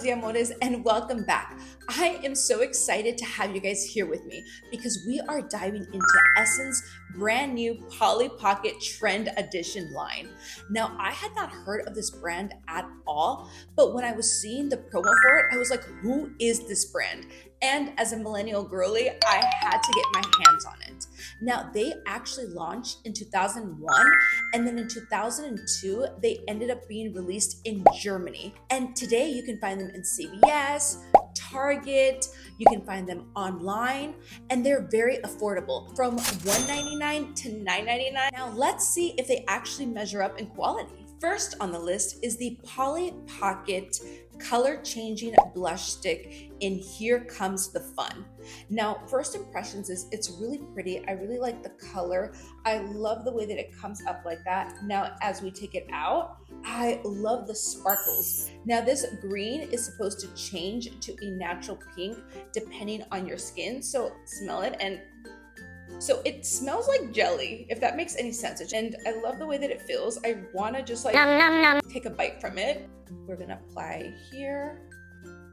de amores, and welcome back. I am so excited to have you guys here with me because we are diving into Essence brand new Polly Pocket Trend Edition line. Now, I had not heard of this brand at all, but when I was seeing the promo for it, I was like, who is this brand? And as a millennial girly, I had to get my hands on it. Now, they actually launched in 2001, and then in 2002, they ended up being released in Germany. And today you can find them in CVS, Target, you can find them online, and they're very affordable, from $1.99 to $9.99. Now, let's see if they actually measure up in quality. First on the list is the Polly Pocket Color Changing Blush Stick in Here Comes the Fun. Now, first impressions is it's really pretty. I really like the color. I love the way that it comes up like that. Now, as we take it out, I love the sparkles. Now, this green is supposed to change to a natural pink depending on your skin. So smell it, and so it smells like jelly, if that makes any sense. And I love the way that it feels. I want to just like take a bite from it. We're going to apply here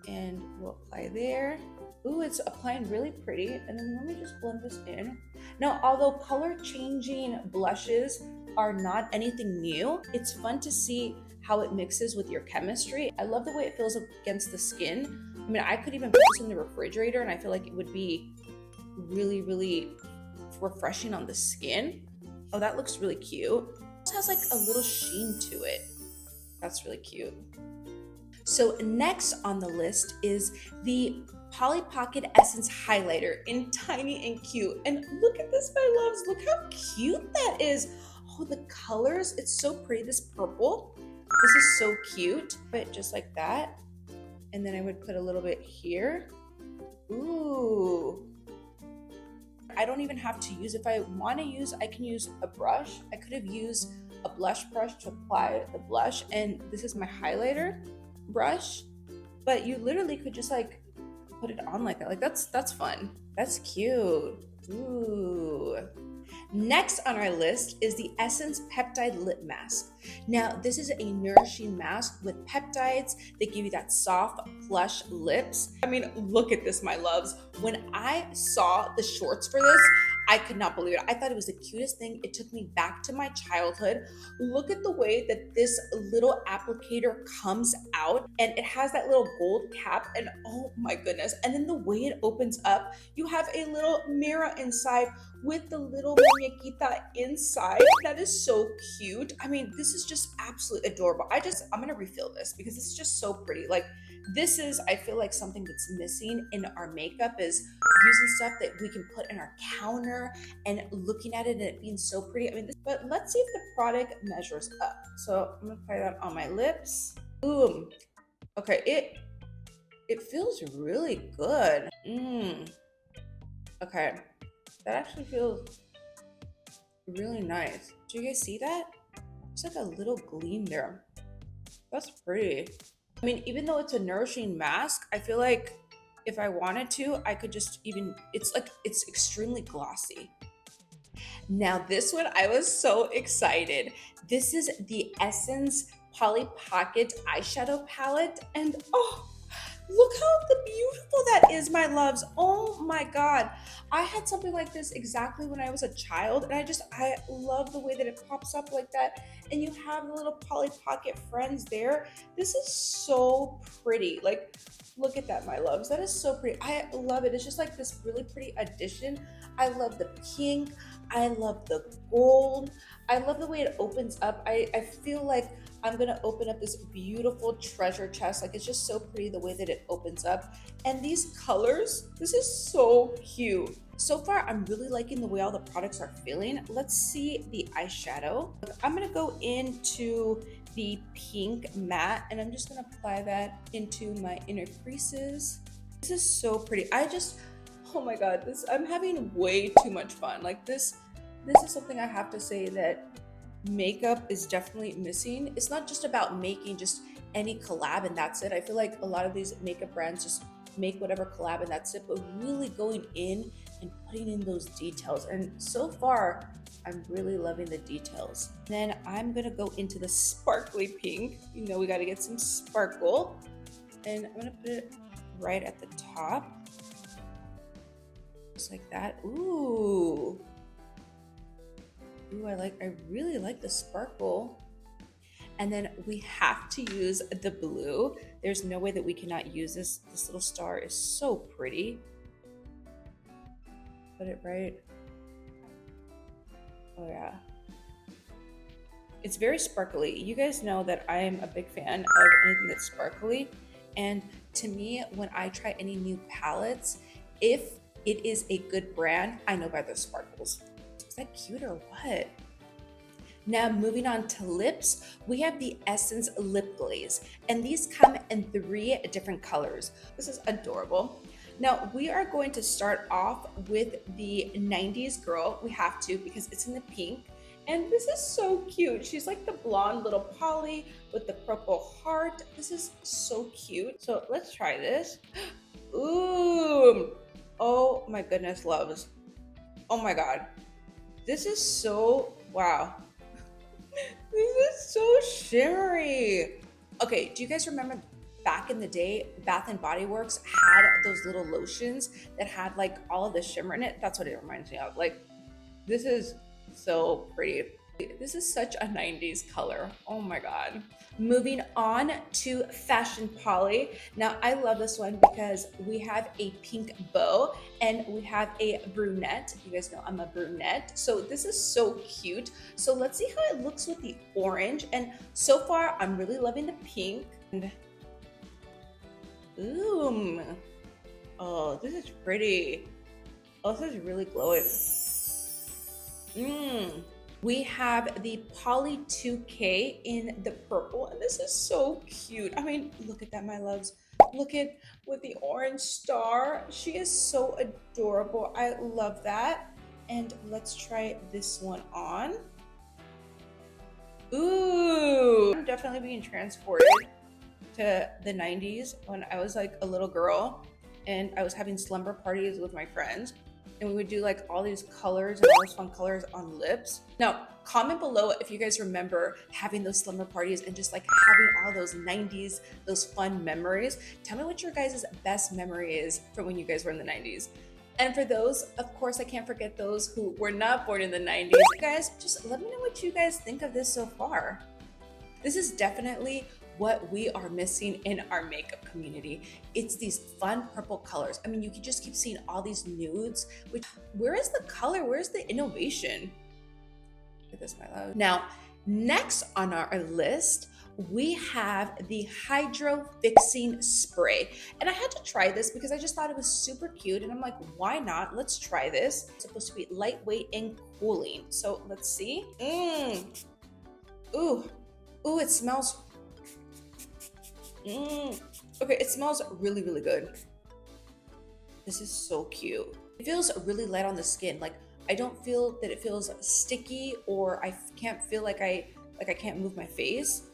and we'll apply there. Ooh, it's applying really pretty. And then let me just blend this in. Now, although color changing blushes are not anything new, it's fun to see how it mixes with your chemistry. I love the way it feels against the skin. I mean, I could even put this in the refrigerator and I feel like it would be really, really refreshing on the skin. Oh, that looks really cute. It has like a little sheen to it. That's really cute. So next on the list is the Polly Pocket Essence Highlighter in tiny and cute. And look at this, my loves. Look how cute that is. Oh, the colors. It's so pretty. This purple. This is so cute. But just like that. And then I would put a little bit here. Ooh. I don't even have to use, if I want to use, I can use a brush. I could have used a blush brush to apply the blush, and this is my highlighter brush, but you literally could just like put it on like that. Like that's fun. That's cute. Ooh. Next on our list is the Essence Peptide Lip Mask. Now, this is a nourishing mask with peptides. They give you that soft, plush lips. I mean, look at this, my loves. When I saw the shorts for this, I could not believe it. I thought it was the cutest thing. It took me back to my childhood. Look at the way that this little applicator comes out, and it has that little gold cap, and oh my goodness. And then the way it opens up, you have a little mirror inside with the little muñequita inside. That is so cute. I mean, this is just absolutely adorable. I'm gonna refill this because it's just so pretty. Like, this is, I feel like, something that's missing in our makeup is using stuff that we can put in our counter and looking at it and it being so pretty. I mean, but let's see if the product measures up. So I'm gonna apply that on my lips. Boom. Okay, it feels really good. Okay, that actually feels really nice. Do you guys see that? It's like a little gleam there. That's pretty. I mean, even though it's a nourishing mask, I feel like if I wanted to, I could just even, it's extremely glossy. Now this one, I was so excited. This is the Essence Polly Pocket Eyeshadow Palette, and oh, look how beautiful that is, my loves. Oh my God. I had something like this exactly when I was a child, and I love the way that it pops up like that. And you have the little Polly Pocket friends there. This is so pretty. Like, look at that, my loves. That is so pretty. I love it. It's just like this really pretty addition. I love the pink. I love the gold. I love the way it opens up. I feel like I'm gonna open up this beautiful treasure chest. Like, it's just so pretty the way that it opens up. And these colors, this is so cute. So far, I'm really liking the way all the products are feeling. Let's see the eyeshadow. I'm gonna go into the pink matte, and I'm just gonna apply that into my inner creases. This is so pretty. Oh my God, I'm having way too much fun. Like, this is something I have to say that makeup is definitely missing. It's not just about making just any collab and that's it. I feel like a lot of these makeup brands just make whatever collab and that's it, but really going in and putting in those details. And so far, I'm really loving the details. Then I'm gonna go into the sparkly pink. You know, we gotta get some sparkle. And I'm gonna put it right at the top. Just like that. Ooh. Ooh, I really like the sparkle. And then we have to use the blue. There's no way that we cannot use this. This little star is so pretty. Put it right. Oh yeah. It's very sparkly. You guys know that I am a big fan of anything that's sparkly. And to me, when I try any new palettes, if it is a good brand, I know by the sparkles. Is that cute or what? Now moving on to lips, we have the Essence Lip Glaze, and these come in 3 different colors. This is adorable. Now we are going to start off with the 90s girl. We have to because it's in the pink, and this is so cute. She's like the blonde little Polly with the purple heart. This is so cute. So let's try this. Ooh, oh my goodness, loves. Oh my God, this is so, wow. This is so shimmery. Okay, do you guys remember back in the day, Bath and Body Works had those little lotions that had like all of the shimmer in it? That's what it reminds me of. Like, this is so pretty. This is such a 90s color. Oh my God. Moving on to Fashion Polly. Now I love this one because we have a pink bow and we have a brunette. You guys know I'm a brunette. So this is so cute. So let's see how it looks with the orange. And so far I'm really loving the pink. And ooh, oh, this is pretty. Oh, this is really glowing. We have the Polly 2K in the purple, and this is so cute. I mean, look at that, my loves. Look at with the orange star. She is so adorable. I love that. And let's try this one on. Ooh, I'm definitely being transported to the 90s when I was like a little girl and I was having slumber parties with my friends. And we would do like all these colors and all those fun colors on lips. Now, comment below if you guys remember having those slumber parties and just like having all those 90s, those fun memories. Tell me what your guys' best memory is from when you guys were in the 90s. And for those, of course, I can't forget those who were not born in the 90s. You guys, just let me know what you guys think of this so far. This is definitely what we are missing in our makeup community. It's these fun purple colors. I mean, you can just keep seeing all these nudes, which, where is the color? Where's the innovation? Look at this, my love. Now, next on our list, we have the Hydro Fixing Spray. And I had to try this because I just thought it was super cute. And I'm like, why not? Let's try this. It's supposed to be lightweight and cooling. So let's see. Ooh, it smells. Okay, it smells really, really good. This is so cute. It feels really light on the skin. Like, I don't feel that it feels sticky, or I can't feel like I can't move my face.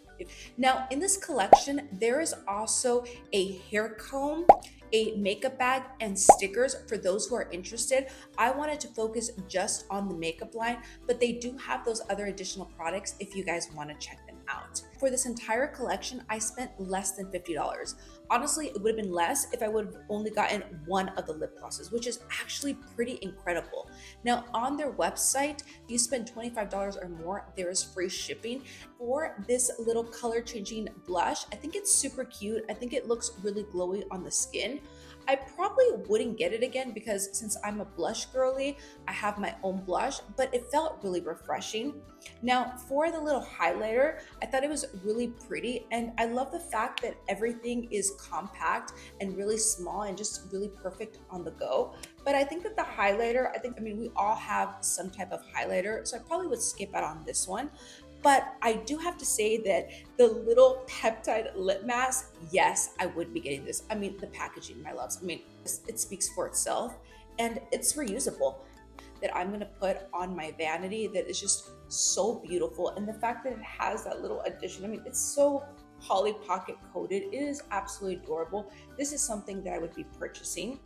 Now, in this collection, there is also a hair comb, a makeup bag, and stickers for those who are interested. I wanted to focus just on the makeup line, but they do have those other additional products if you guys want to check them out. For this entire collection, I spent less than $50. Honestly, it would have been less if I would have only gotten one of the lip glosses, which is actually pretty incredible. Now, on their website, if you spend $25 or more, there is free shipping. For this little color changing blush, I think it's super cute. I think it looks really glowy on the skin. I probably wouldn't get it again because since I'm a blush girly, I have my own blush, but it felt really refreshing. Now, for the little highlighter, I thought it was really pretty, and I love the fact that everything is compact and really small and just really perfect on the go. But I think that the highlighter, I mean, we all have some type of highlighter, so I probably would skip out on this one. But I do have to say that the little Peptide Lip Mask, yes, I would be getting this. I mean, the packaging, my loves, I mean, it speaks for itself, and it's reusable. That I'm gonna put on my vanity that is just so beautiful. And the fact that it has that little addition, I mean, it's so Polly Pocket coated. It is absolutely adorable. This is something that I would be purchasing.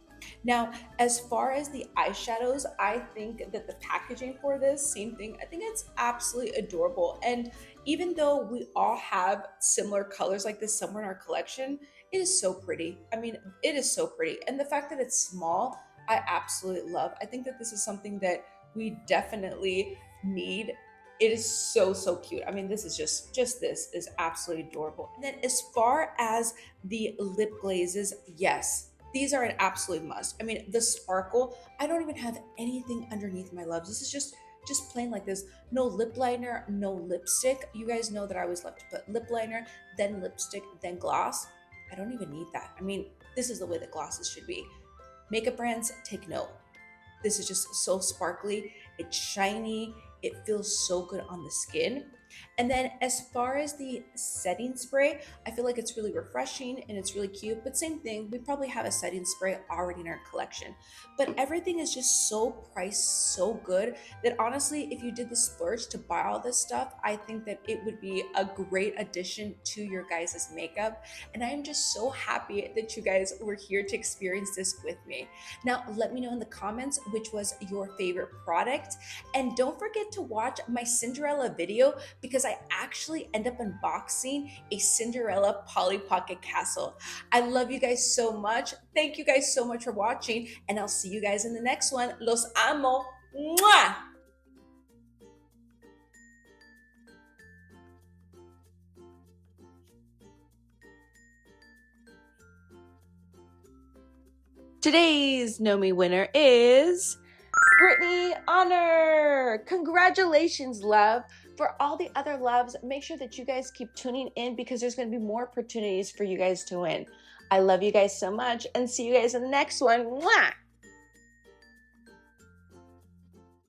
Now, as far as the eyeshadows, I think that the packaging for this, same thing, I think it's absolutely adorable. And even though we all have similar colors like this somewhere in our collection, it is so pretty. I mean, it is so pretty. And the fact that it's small, I absolutely love. I think that this is something that we definitely need. It is so, so cute. I mean, this is just this is absolutely adorable. And then as far as the lip glazes, yes, these are an absolute must. I mean, the sparkle, I don't even have anything underneath my loves. This is just plain like this. No lip liner, no lipstick. You guys know that I always love to put lip liner, then lipstick, then gloss. I don't even need that. I mean, this is the way that glosses should be. Makeup brands, take note. This is just so sparkly. It's shiny. It feels so good on the skin. And then as far as the setting spray, I feel like it's really refreshing and it's really cute. But same thing, we probably have a setting spray already in our collection. But everything is just so priced so good that honestly, if you did the splurge to buy all this stuff, I think that it would be a great addition to your guys' makeup. And I am just so happy that you guys were here to experience this with me. Now, let me know in the comments which was your favorite product. And don't forget to watch my Cinderella video because I actually end up unboxing a Cinderella Polly Pocket Castle. I love you guys so much. Thank you guys so much for watching, and I'll see you guys in the next one. Los amo. Mwah! Today's Nomi winner is Brittany Honor. Congratulations, love. For all the other loves, make sure that you guys keep tuning in because there's going to be more opportunities for you guys to win. I love you guys so much and see you guys in the next one. Mwah!